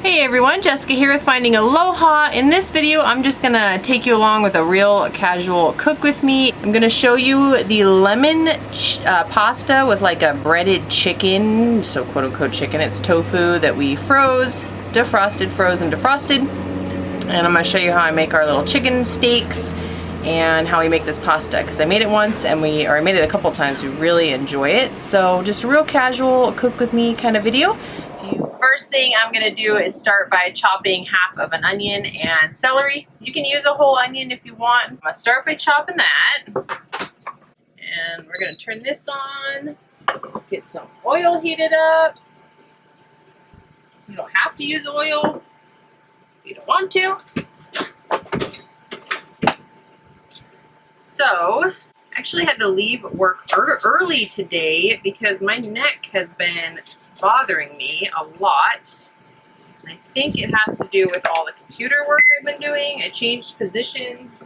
Hey everyone, Jessica here with Finding Aloha. In this video, I'm just gonna take you along with a real casual cook with me. I'm gonna show you the lemon pasta with like a breaded chicken, so quote unquote chicken. It's tofu that we froze, defrosted, frozen, defrosted. And I'm gonna show you how I make our little chicken steaks and how we make this pasta, because I made it once and I made it a couple times. We really enjoy it. So just a real casual cook with me kind of video. First thing I'm going to do is start by chopping half of an onion and celery. You can use a whole onion if you want. I'm going to start by chopping that. And we're going to turn this on. Get some oil heated up. You don't have to use oil if you don't want to. So, I actually had to leave work early today because my neck has been bothering me a lot. And I think it has to do with all the computer work I've been doing. I changed positions,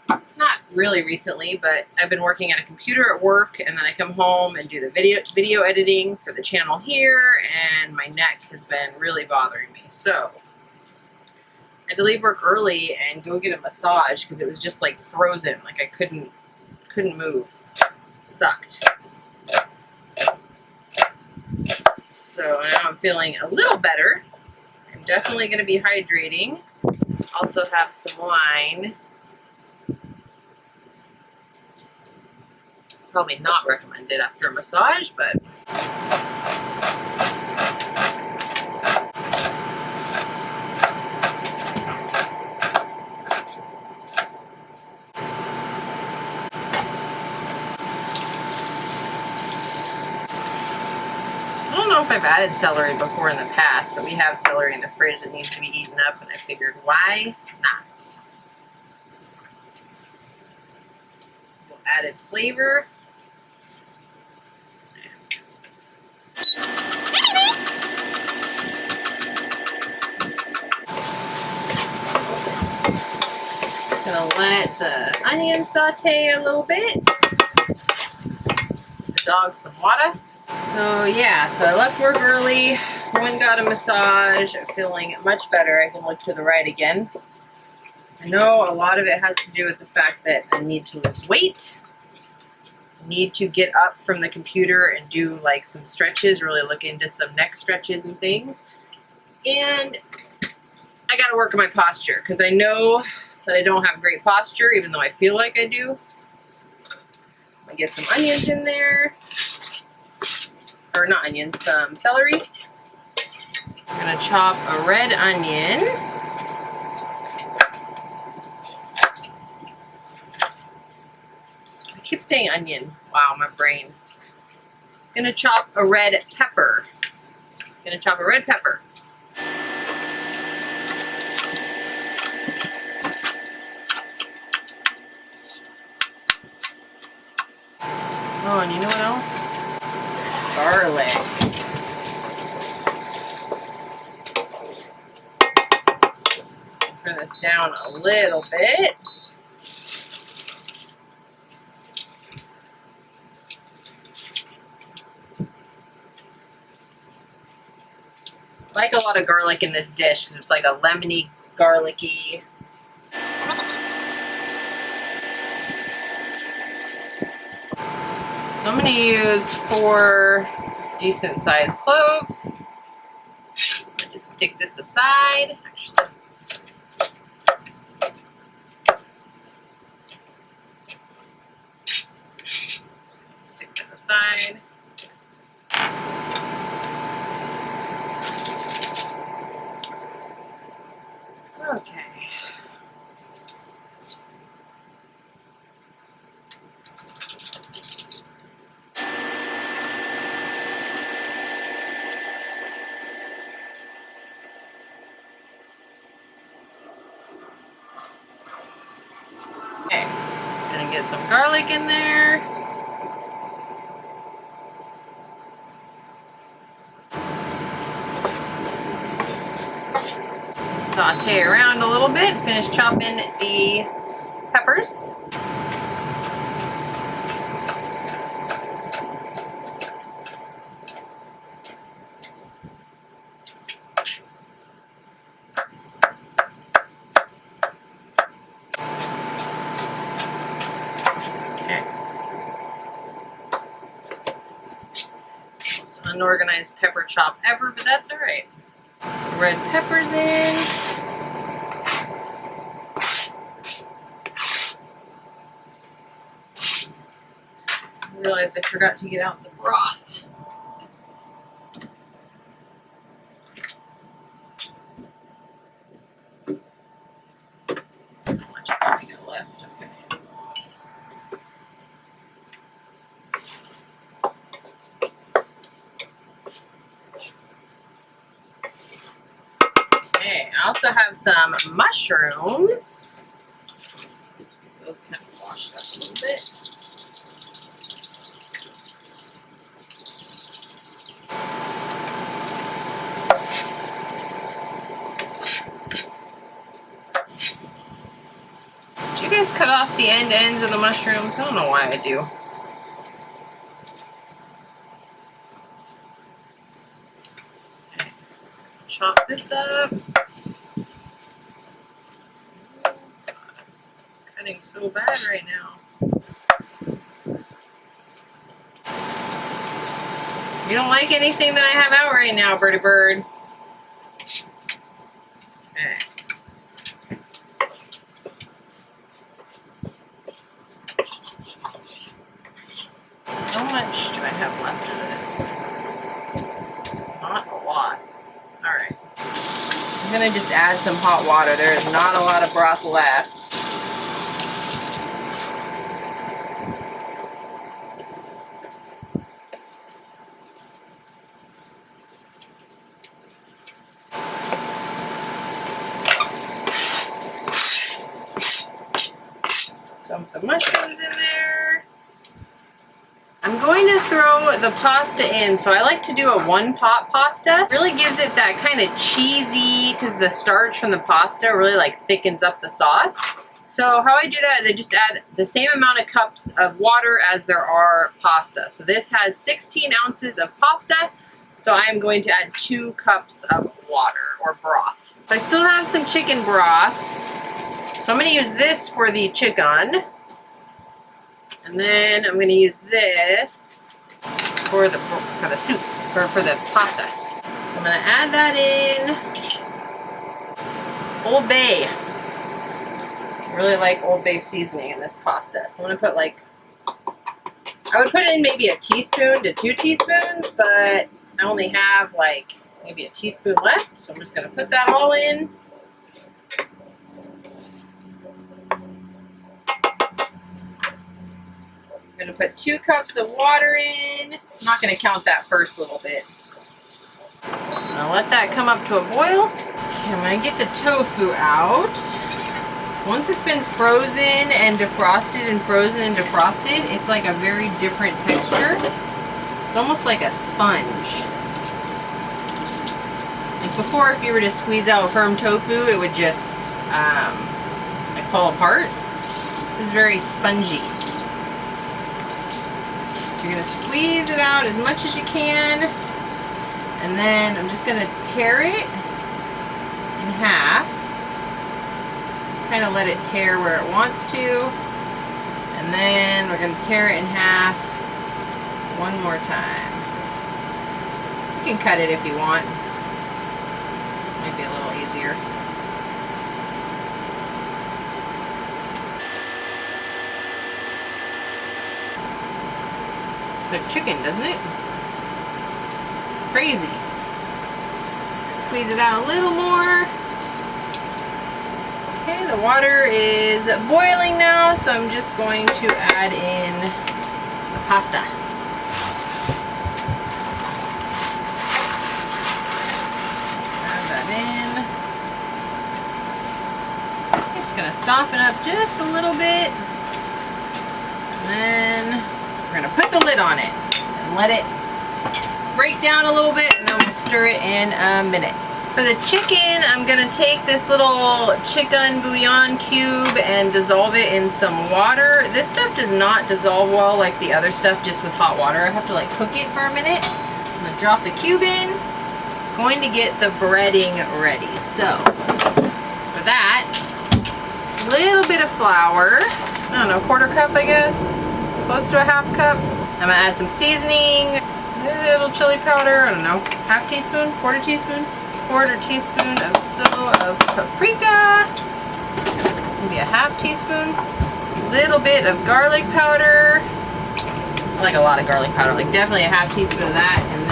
not really recently, but I've been working at a computer at work, and then I come home and do the video editing for the channel here, and my neck has been really bothering me. So I had to leave work early and go get a massage because it was just like frozen, like I couldn't move. Sucked. So now I'm feeling a little better. I'm definitely going to be hydrating. Also have some wine. Probably not recommended after a massage, but I don't know if I've added celery before in the past, but we have celery in the fridge that needs to be eaten up, and I figured, why not? Added flavor. Just gonna let the onion saute a little bit. Give the dog some water. So yeah, so I left work early, went and got a massage. I'm feeling much better. I can look to the right again. I know a lot of it has to do with the fact that I need to lose weight. I need to get up from the computer and do like some stretches, really look into some neck stretches and things. And I gotta work on my posture because I know that I don't have great posture, even though I feel like I do. I'm gonna get some onions in there. Or not onions, some celery. I'm gonna chop a red onion. I keep saying onion. Wow, my brain. I'm gonna chop a red pepper. Oh, and you know what else? Garlic. Turn this down a little bit. I like a lot of garlic in this dish because it's like a lemony, garlicky. So I'm going to use 4 decent sized cloves. I'm going to just stick this aside. Actually, stick that aside. Okay. Okay, gonna get some garlic in there. Saute around a little bit, finish chopping the peppers. unorganized pepper chop ever, but that's all right. Red peppers in. I realized I forgot to get out the broth. How much paprika left? Okay. Okay, I also have some mushrooms. Those kind of washed up a little bit. You guys cut off the ends of the mushrooms? I don't know why I do. Okay, so chop this up. It's cutting so bad right now. You don't like anything that I have out right now, Birdie Bird. Okay. How much do I have left of this? Not a lot. Alright. I'm going to just add some hot water. There is not a lot of broth left. Dump the mushrooms in there. I'm going to throw the pasta in. So I like to do a one-pot pasta. It really gives it that kind of cheesy, because the starch from the pasta really like thickens up the sauce. So how I do that is I just add the same amount of cups of water as there are pasta. So this has 16 ounces of pasta. So I'm going to add 2 cups of water or broth. I still have some chicken broth. So I'm going to use this for the ChickUN. And then I'm going to use this for the soup, for the pasta. So I'm going to add that in. Old Bay. I really like Old Bay seasoning in this pasta. So I'm going to put like, I would put in maybe a teaspoon to 2 teaspoons, but I only have like maybe a teaspoon left. So I'm just going to put that all in. I'm going to put 2 cups of water in. I'm not going to count that first little bit. I'm going to let that come up to a boil. Okay, I'm going to get the tofu out. Once it's been frozen and defrosted and frozen and defrosted, it's like a very different texture. It's almost like a sponge. Like before, if you were to squeeze out firm tofu, it would just like fall apart. This is very spongy. So you're going to squeeze it out as much as you can, and then I'm just going to tear it in half. Kind of let it tear where it wants to, and then we're going to tear it in half one more time. You can cut it if you want. Might be a little easier. It's like chicken, doesn't it? Crazy. Squeeze it out a little more. Okay, the water is boiling now, so I'm just going to add in the pasta. Add that in. It's going to soften up just a little bit. And then we're going to put the lid on it and let it break down a little bit, and then we'll stir it in a minute. For the chicken, I'm going to take this little ChickUN bouillon cube and dissolve it in some water. This stuff does not dissolve well like the other stuff, just with hot water. I have to like cook it for a minute. I'm going to drop the cube in. Going to get the breading ready. So, for that, a little bit of flour. I don't know, 1/4 cup I guess. Close to a 1/2 cup. I'm going to add some seasoning. little chili powder, I don't know, half teaspoon, quarter teaspoon of paprika, maybe a half teaspoon, little bit of garlic powder. I like a lot of garlic powder, like definitely a half teaspoon of that, and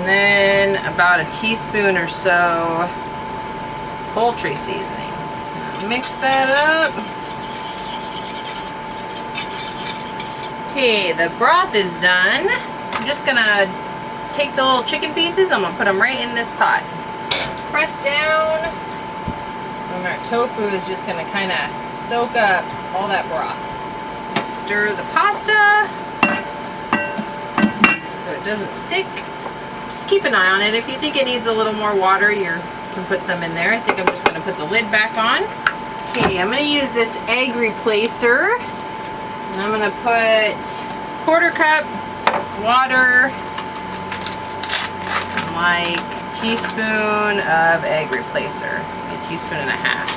then about a teaspoon or so poultry seasoning. Mix that up. Okay, the broth is done. I'm just gonna take the little chicken pieces, I'm gonna put them right in this pot. Press down. And our tofu is just gonna kind of soak up all that broth. Stir the pasta so it doesn't stick. Just keep an eye on it. If you think it needs a little more water, you can put some in there. I think I'm just gonna put the lid back on. Okay, I'm gonna use this egg replacer. And I'm gonna put 1/4 cup water and like teaspoon of egg replacer, a teaspoon and a half.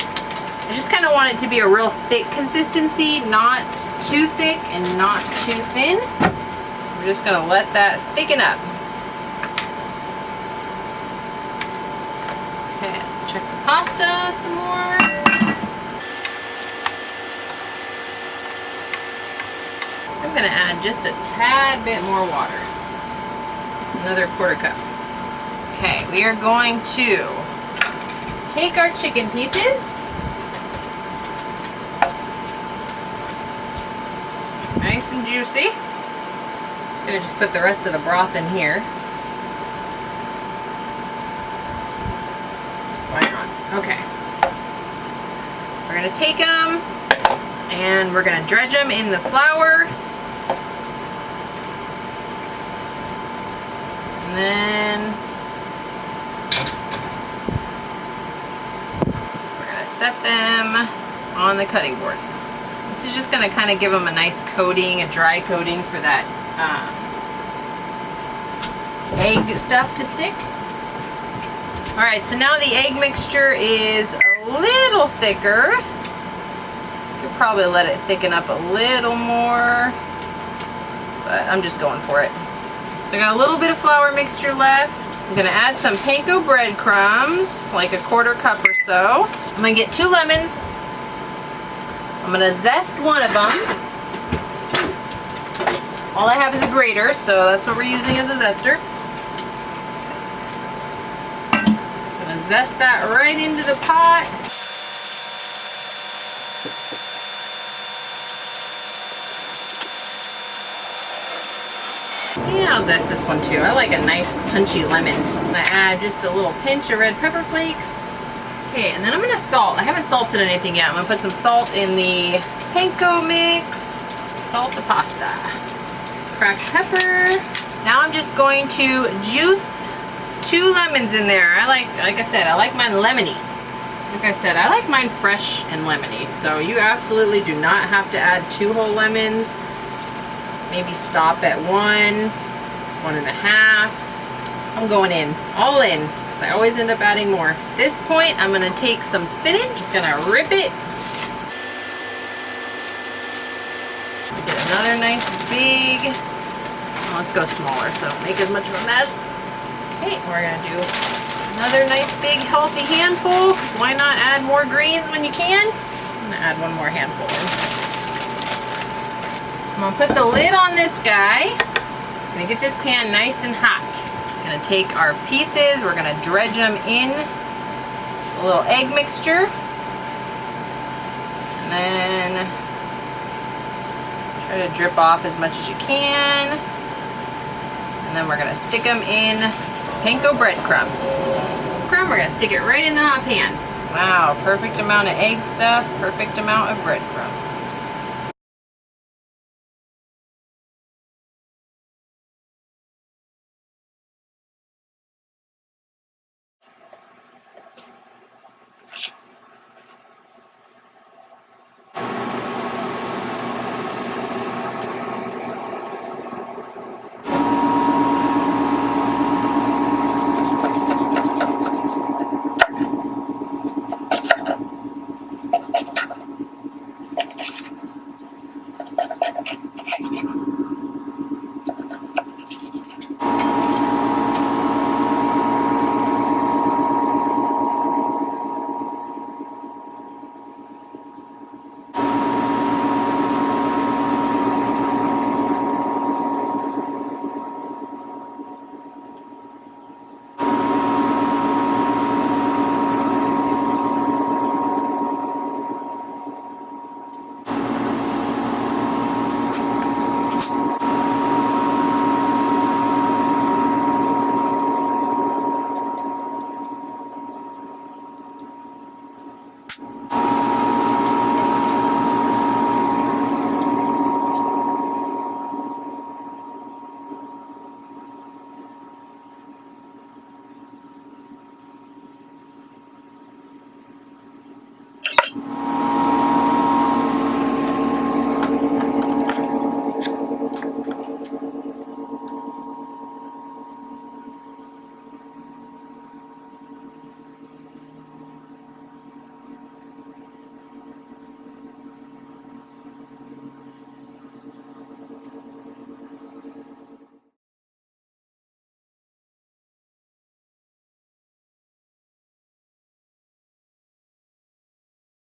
I just kind of want it to be a real thick consistency, not too thick and not too thin. We're just gonna let that thicken up. Okay, let's check the pasta some more. I'm gonna add just a tad bit more water. Another 1/4 cup. Okay, we are going to take our chicken pieces. Nice and juicy. I'm gonna just put the rest of the broth in here. Why not? Okay. We're gonna take them and we're gonna dredge them in the flour. And then we're gonna set them on the cutting board. This is just gonna kind of give them a nice coating, a dry coating for that egg stuff to stick. All right, so now the egg mixture is a little thicker. Could probably let it thicken up a little more, but I'm just going for it. So I got a little bit of flour mixture left. I'm gonna add some panko breadcrumbs, like a 1/4 cup or so. I'm gonna get 2 lemons. I'm gonna zest one of them. All I have is a grater, so that's what we're using as a zester. I'm gonna zest that right into the pot. Yeah, I'll zest this one too. I like a nice punchy lemon. I'm gonna add just a little pinch of red pepper flakes. Okay, and then I'm gonna salt. I haven't salted anything yet. I'm gonna put some salt in the panko mix. Salt the pasta. Cracked pepper. Now I'm just going to juice 2 lemons in there. Like I said, I like mine lemony. Like I said, I like mine fresh and lemony. So you absolutely do not have to add 2 whole lemons. Maybe stop at 1, 1.5. I'm going in, all in, because I always end up adding more. At this point, I'm gonna take some spinach, just gonna rip it. Get another nice big, let's go smaller so don't make as much of a mess. Okay, we're gonna do another nice big healthy handful, because why not add more greens when you can? I'm gonna add 1 more handful in. I'm gonna put the lid on this guy. I'm gonna get this pan nice and hot. I'm gonna take our pieces, we're gonna dredge them in a little egg mixture. And then try to drip off as much as you can. And then we're gonna stick them in panko breadcrumbs. We're gonna stick it right in the hot pan. Wow, perfect amount of egg stuff, perfect amount of breadcrumbs.